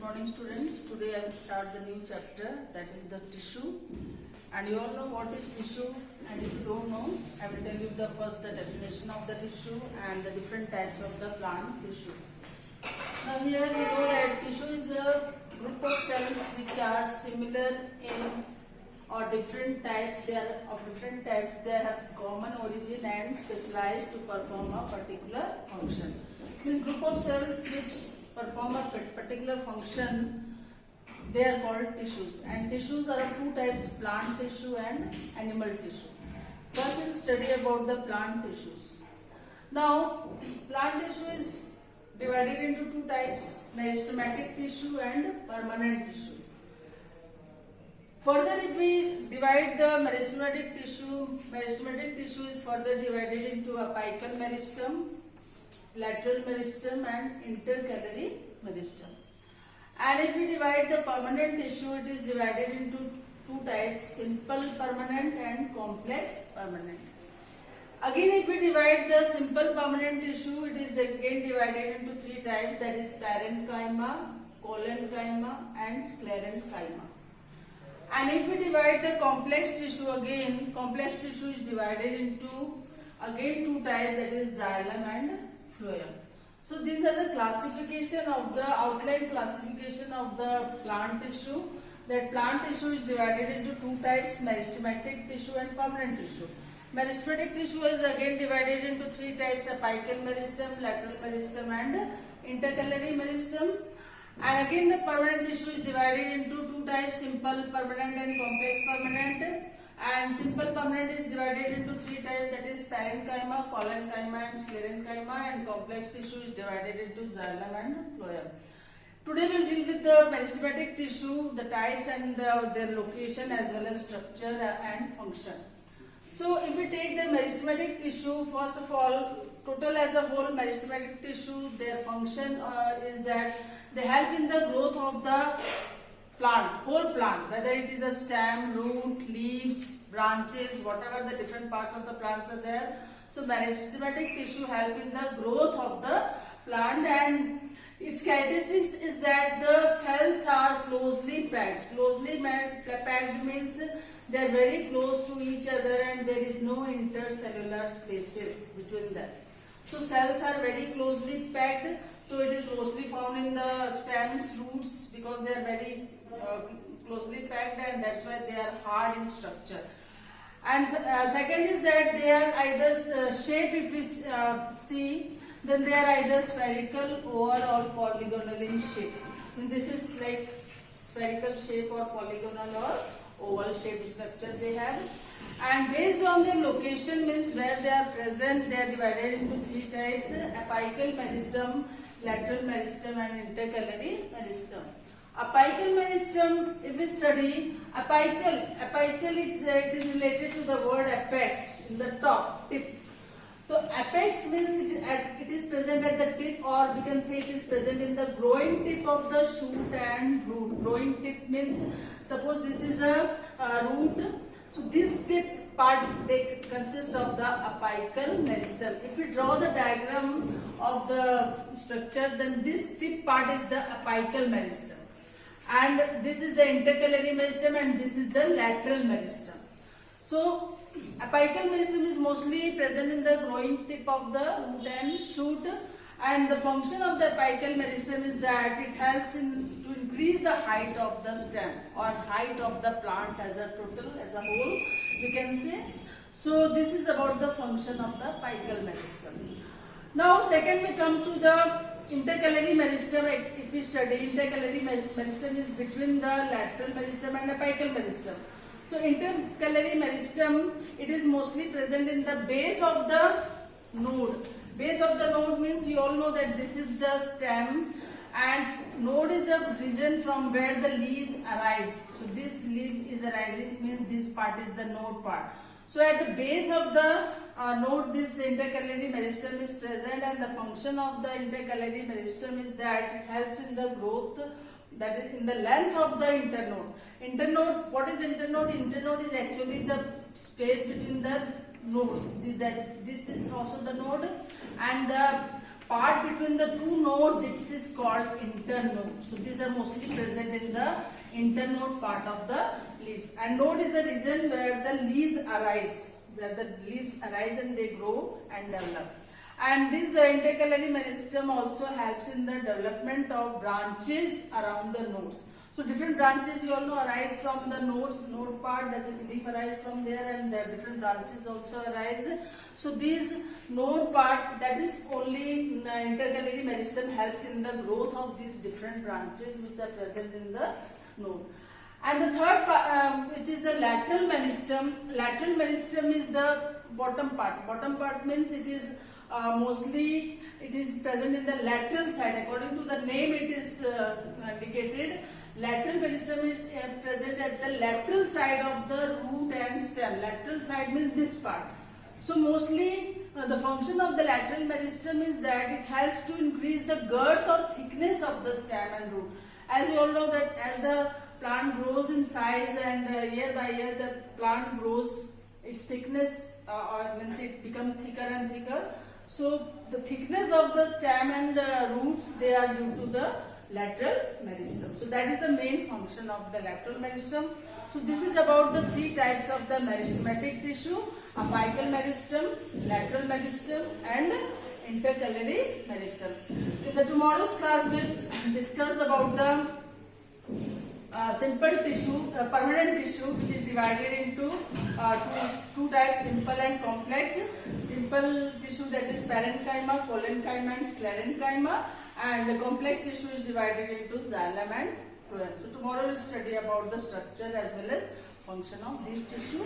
morning students. Today I will start the new chapter, that is the tissue. And you all know what is tissue, and if you don't know, I will tell you the definition of the tissue and the different types of the plant tissue. Now here we know that tissue is a group of cells which are similar in or different types. They are of different types. They have common origin and specialized to perform a particular function. This group of cells which perform a particular function, they are called tissues. And tissues are of two types: plant tissue and animal tissue. First we will study about the plant tissues. Now plant tissue is divided into two types: meristematic tissue and permanent tissue. Further, if we divide the meristematic tissue is further divided into apical meristem, lateral meristem and intercalary meristem. And if we divide the permanent tissue, it is divided into two types: simple permanent and complex permanent. Again, if we divide the simple permanent tissue, it is again divided into three types, that is parenchyma, collenchyma and sclerenchyma. And if we divide the complex tissue, again complex tissue is divided into again two types, that is xylem and phloem. So these are the classification of the outline classification of the plant tissue. That plant tissue is divided into two types: meristematic tissue and permanent tissue. Meristematic tissue is again divided into three types: apical meristem, lateral meristem and intercalary meristem. And again the permanent tissue is divided into two types: simple permanent and complex permanent. And simple permanent is divided into three types, that is parenchyma, collenchyma and sclerenchyma. And complex tissue is divided into xylem and phloem. Today we will deal with the meristematic tissue, the types and their location as well as structure and function. So if we take the meristematic tissue, first of all, total as a whole meristematic tissue, their function is that they help in the growth of the plant, whole plant, whether it is a stem, root, leaves, branches, whatever the different parts of the plants are there. So meristematic tissue help in the growth of the plant, and its characteristics is that the cells are closely packed. Closely packed means they are very close to each other and there is no intercellular spaces between them. So cells are very closely packed. So it is mostly found in the stems, roots, because they are very closely packed, and that's why they are hard in structure. And second is that they are either shape, if we see, then they are either spherical, oval or polygonal in shape. And this is like spherical shape or polygonal or oval shape structure they have. And based on their location, means where they are present, they are divided into three types: apical meristem, lateral meristem and intercalary meristem. Apical meristem, if we study apical it is related to the word apex, in the top, tip. So apex means it is present at the tip, or we can say it is present in the growing tip of the shoot and root. Growing tip means, suppose this is a root, so this tip part they consist of the apical meristem. If we draw the diagram of the structure, then this tip part is the apical meristem, and this is the intercalary meristem, and this is the lateral meristem. So apical meristem is mostly present in the growing tip of the root and shoot, and the function of the apical meristem is that it helps to increase the height of the stem or height of the plant as a total, as a whole, we can say. So this is about the function of the apical meristem. Now second we come to the intercalary meristem. If we study, intercalary meristem is between the lateral meristem and apical meristem. So intercalary meristem, it is mostly present in the base of the node. Base of the node means you all know that this is the stem, and node is the region from where the leaves arise. So this leaf is arising means this part is the node part. So at the base of the node, this intercalary meristem is present, and the function of the intercalary meristem is that it helps in the growth, that is in the length of the internode. Internode, what is internode? Internode is actually the space between the nodes. This is also the node, and the part between the two nodes, this is called internode. So these are mostly present in the internode part of the leaves. And node is the region where the leaves arise, and they grow and develop. And this intercalary meristem also helps in the development of branches around the nodes. So different branches you all know arise from the node part, that is leaf arise from there, and the different branches also arise. So these node part, that is only intercalary meristem helps in the growth of these different branches which are present in the node. And the third part, which is the lateral meristem. Lateral meristem is the bottom part. Bottom part means it is mostly it is present in the lateral side. According to the name, it is indicated. Lateral meristem is present at the lateral side of the root and stem. Lateral side means this part. So mostly the function of the lateral meristem is that it helps to increase the girth or thickness of the stem and root. As you all know that as the plant grows in size and year by year the plant grows, its thickness means it becomes thicker and thicker. So the thickness of the stem and roots, they are due to the lateral meristem. So that is the main function of the lateral meristem. So this is about the three types of the meristematic tissue: apical meristem, lateral meristem, and intercalary meristem. In the tomorrow's class, we'll discuss about the simple tissue, permanent tissue, which is divided into two types: simple and complex. Simple tissue, that is parenchyma, collenchyma, and sclerenchyma, and the complex tissue is divided into xylem and phloem. So tomorrow we'll study about the structure as well as function of these tissue.